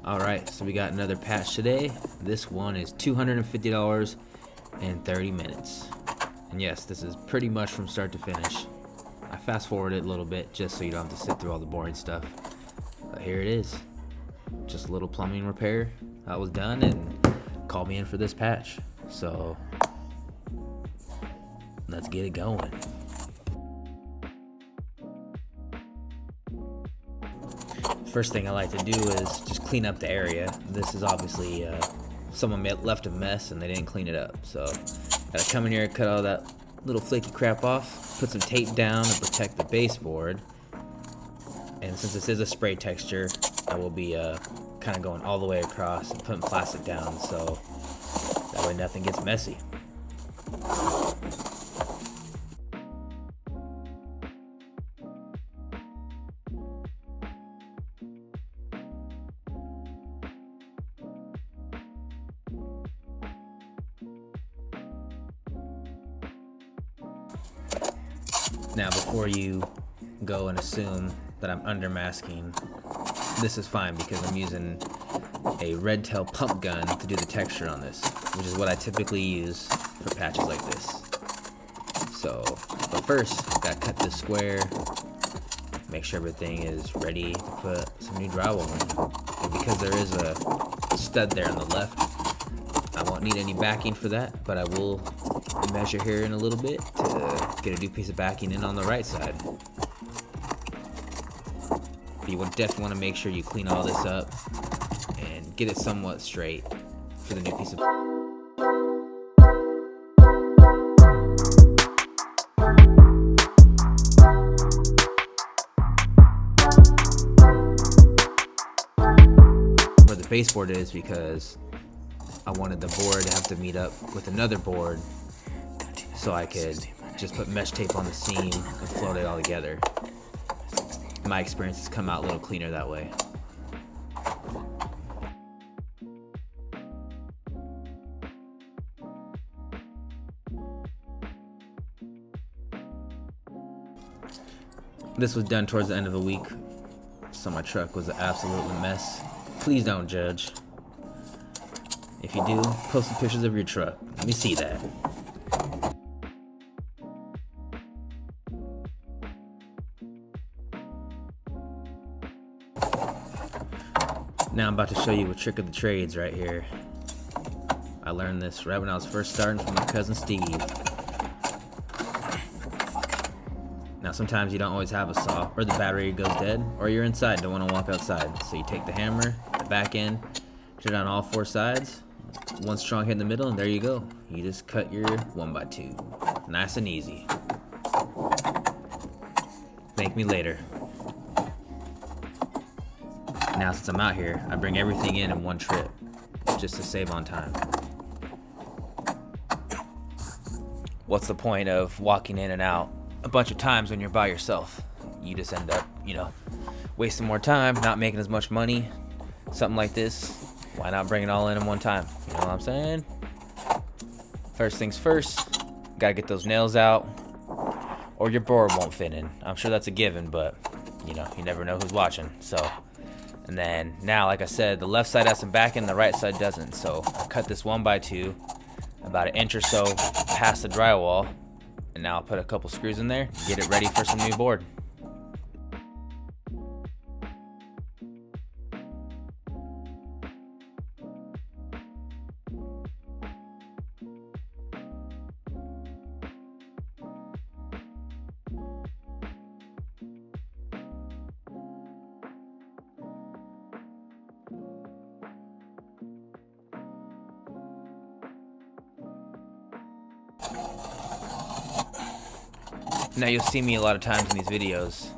Alright, so we got another patch today. This one is $250 in 30 minutes. And yes, this is pretty much from start to finish. I fast forwarded a little bit just so you don't have to sit through all the boring stuff. But here it is. Just a little plumbing repair that was done and called me in for this patch. So let's get it going. First thing I like to do is just clean up the area. This is obviously someone left a mess and they didn't clean it up. So gotta come in here and cut all that little flaky crap off, put some tape down to protect the baseboard. And since this is a spray texture, I will be kind of going all the way across and putting plastic down so that way nothing gets messy. Now, before you go and assume that I'm under masking, this is fine because I'm using a red tail pump gun to do the texture on this, which is what I typically use for patches like this. So, but first, gotta cut this square, make sure everything is ready to put some new drywall in. And because there is a stud there on the left, I won't need any backing for that, but I will measure here in a little bit to get a new piece of backing in on the right side. But you would definitely want to make sure you clean all this up and get it somewhat straight for the new piece of. Where the baseboard is, because I wanted the board to have to meet up with another board so I could just put mesh tape on the seam and float it all together. My experience has come out a little cleaner that way. This was done towards the end of the week, so my truck was an absolute mess. Please don't judge. If you do, post some pictures of your truck. Let me see that. Now I'm about to show you a trick of the trades right here. I learned this right when I was first starting from my cousin Steve. Now sometimes you don't always have a saw, or the battery goes dead, or you're inside and don't want to walk outside. So you take the hammer, the back end, put it on all four sides, one strong hit in the middle, and there you go. You just cut your 1x2. Nice and easy. Thank me later. Now since I'm out here, I bring everything in one trip, just to save on time. What's the point of walking in and out a bunch of times when you're by yourself? You just end up, wasting more time, not making as much money. Something like this, why not bring it all in one time? You know what I'm saying? First things first, gotta get those nails out, or your board won't fit in. I'm sure that's a given, but you never know who's watching. So. And then now, like I said, the left side has some backing, the right side doesn't. So I cut this 1x2 about an inch or so past the drywall. And now I'll put a couple screws in there, get it ready for some new board. Now you'll see me a lot of times in these videos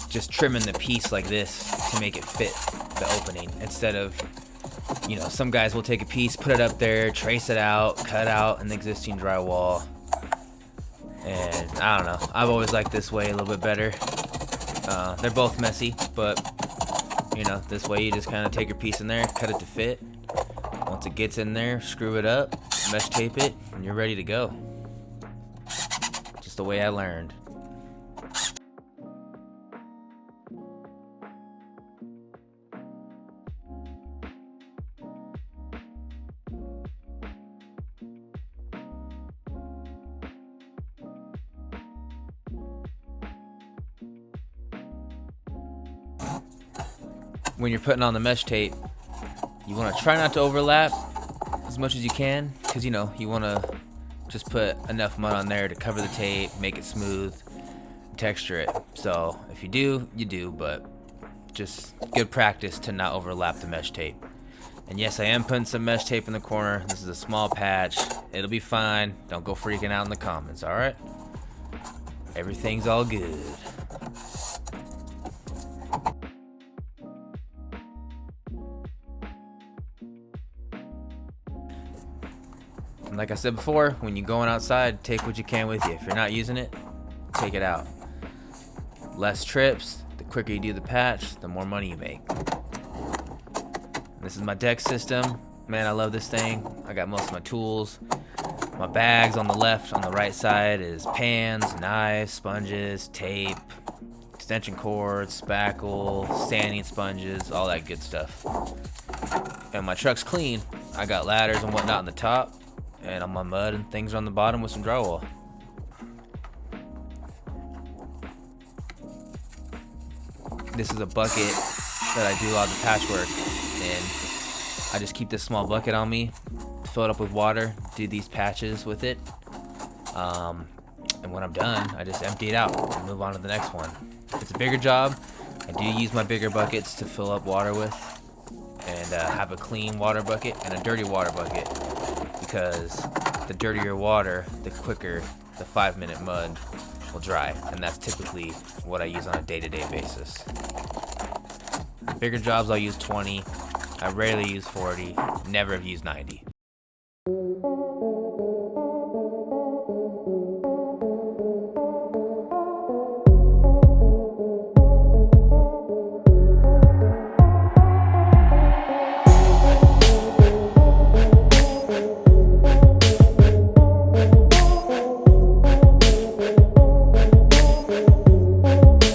just trimming the piece like this to make it fit the opening, instead of, some guys will take a piece, put it up there, trace it out, cut out an existing drywall. And I don't know, I've always liked this way a little bit better. They're both messy, but this way you just kind of take your piece in there, cut it to fit. Once it gets in there, screw it up, mesh tape it, and you're ready to go. Just the way I learned. when you're putting on the mesh tape, you want to try not to overlap as much as you can, because you know, you want to just put enough mud on there to cover the tape, make it smooth, texture it. So if you do, you do, but just good practice to not overlap the mesh tape. And yes, I am putting some mesh tape in the corner. This is a small patch. It'll be fine. Don't go freaking out in the comments, alright? Everything's all good. And like I said before, when you're going outside, take what you can with you. If you're not using it, take it out. Less trips, the quicker you do the patch, the more money you make. This is my deck system. Man, I love this thing. I got most of my tools. My bags on the left, on the right side is pans, knives, sponges, tape, extension cords, spackle, sanding sponges, all that good stuff. And my truck's clean. I got ladders and whatnot on the top, and on my mud and things on the bottom with some drywall. This is a bucket that I do a lot of the patchwork, and I just keep this small bucket on me, fill it up with water, do these patches with it, and when I'm done, I just empty it out and move on to the next one. If it's a bigger job, I do use my bigger buckets to fill up water with, and have a clean water bucket and a dirty water bucket, because the dirtier water, the quicker the 5-minute mud will dry, and that's typically what I use on a day-to-day basis. Bigger jobs I'll use 20. I rarely use 40. Never have used 90.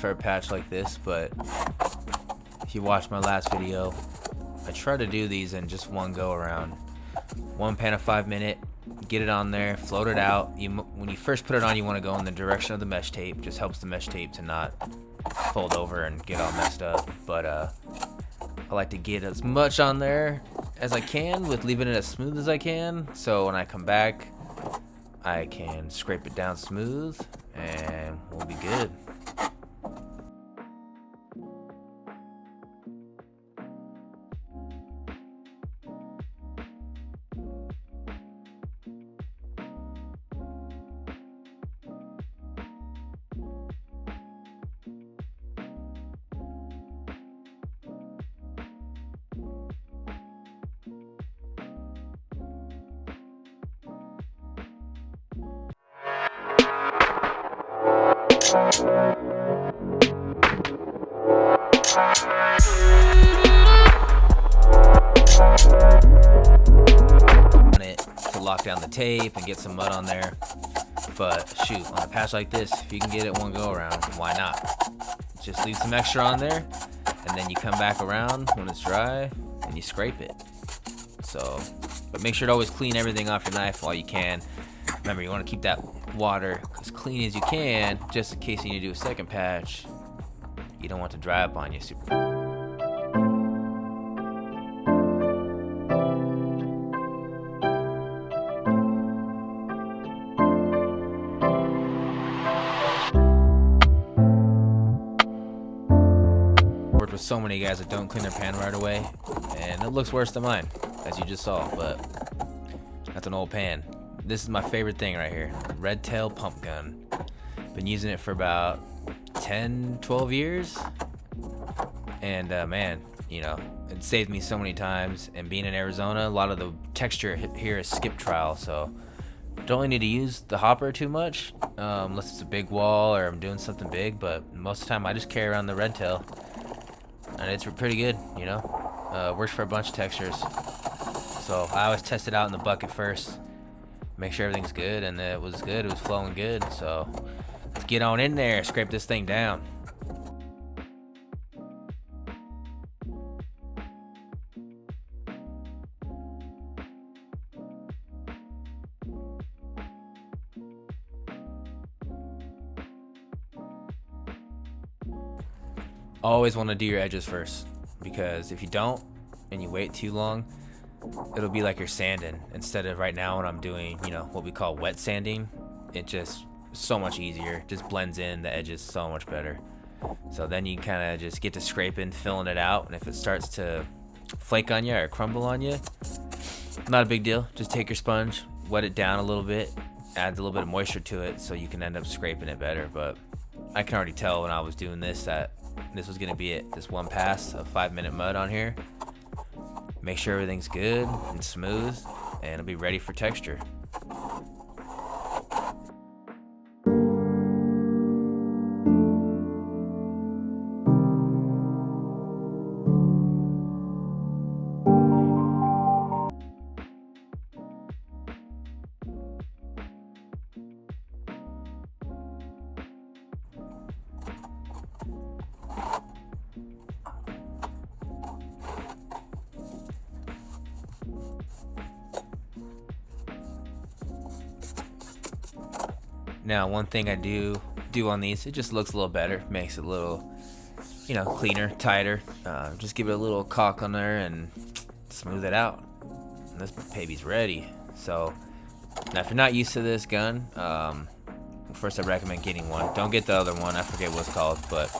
For a patch like this, but if you watched my last video, I try to do these in just one go around. One pan of 5-minute, get it on there, float it out. When you first put it on, you want to go in the direction of the mesh tape. Just helps the mesh tape to not fold over and get all messed up. But I like to get as much on there as I can with leaving it as smooth as I can. So when I come back, I can scrape it down smooth and we'll be good. It to lock down the tape and get some mud on there, but shoot, on a patch like this, if you can get it one go around, why not? Just leave some extra on there, and then you come back around when it's dry and you scrape it. So, but make sure to always clean everything off your knife while you can. Remember, you want to keep that water as clean as you can, just in case you need to do a second patch. You don't want to dry up on you super. Worked with so many guys that don't clean their pan right away, and it looks worse than mine, as you just saw, but that's an old pan. This is my favorite thing right here, red tail pump gun. Been using it for about 10-12 years, and man, you know, it saved me so many times. And being in Arizona, a lot of the texture here is skip trowel, so don't really need to use the hopper too much unless it's a big wall or I'm doing something big, but most of the time I just carry around the red tail, and it's pretty good, you know. Works for a bunch of textures, so I always test it out in the bucket first, make sure everything's good, and it was good, it was flowing good. So let's get on in there, scrape this thing down. Always want to do your edges first. because if you don't and you wait too long, it'll be like you're sanding instead of right now when I'm doing, you know, what we call wet sanding. It just so much easier, just blends in the edges so much better. So then you kind of just get to scraping, filling it out, and if it starts to flake on you or crumble on you, not a big deal. Just take your sponge, wet it down a little bit, adds a little bit of moisture to it so you can end up scraping it better. But I can already tell when I was doing this that this was gonna be it. This one pass of 5-minute mud on here. Make sure everything's good and smooth, and it'll be ready for texture. Now, one thing I do on these, it just looks a little better, makes it a little, you know, cleaner, tighter. Just give it a little caulk on there and smooth it out. And this baby's ready. So, now if you're not used to this gun, first I recommend getting one. Don't get the other one, I forget what it's called, but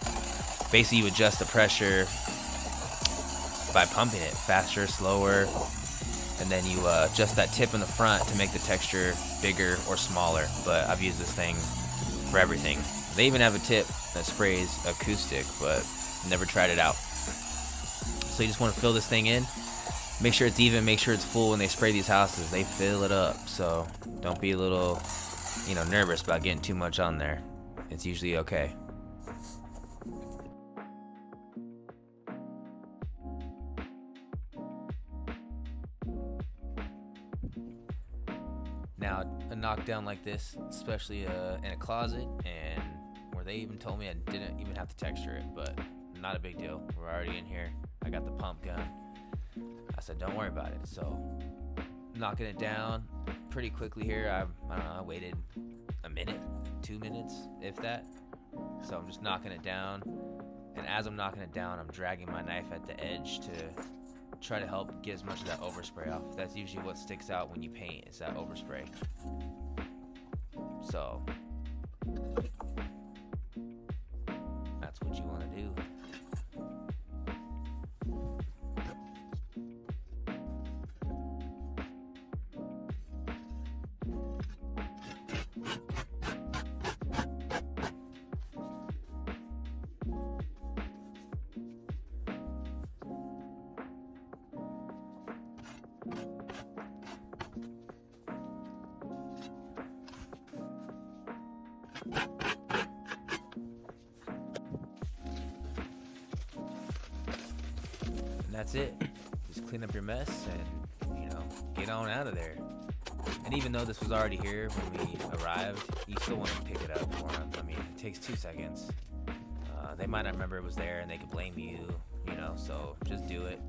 basically you adjust the pressure by pumping it, faster, slower, and then you adjust that tip in the front to make the texture bigger or smaller. But I've used this thing for everything. They even have a tip that sprays acoustic, but never tried it out. So you just want to fill this thing in, make sure it's even, make sure it's full. When they spray these houses, they fill it up, so don't be a little, you know, nervous about getting too much on there. It's usually okay. Now, a knockdown like this, especially in a closet, and where they even told me I didn't even have to texture it, but not a big deal. We're already in here. I got the pump gun. I said, don't worry about it. So, knocking it down pretty quickly here. I don't know, I waited a minute, 2 minutes, if that. So I'm just knocking it down, and as I'm knocking it down, I'm dragging my knife at the edge to try to help get as much of that overspray off. That's usually what sticks out when you paint, is that overspray. So that's what you want to do. And that's it. Just clean up your mess and, you know, get on out of there. And even though this was already here when we arrived, you still want to pick it up for them. I mean, it takes 2 seconds. They might not remember it was there and they could blame you, you know, so just do it.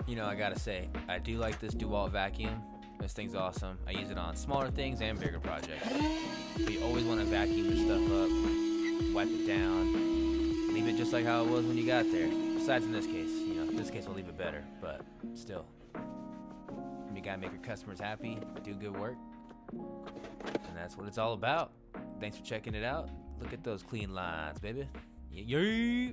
You know, I gotta say, I do like this DeWalt vacuum. This thing's awesome. I use it on smaller things and bigger projects. But you always want to vacuum your stuff up, wipe it down, leave it just like how it was when you got there. Besides in this case, you know, in this case we'll leave it better, but still. You gotta make your customers happy, do good work, and that's what it's all about. Thanks for checking it out. Look at those clean lines, baby. Yeah.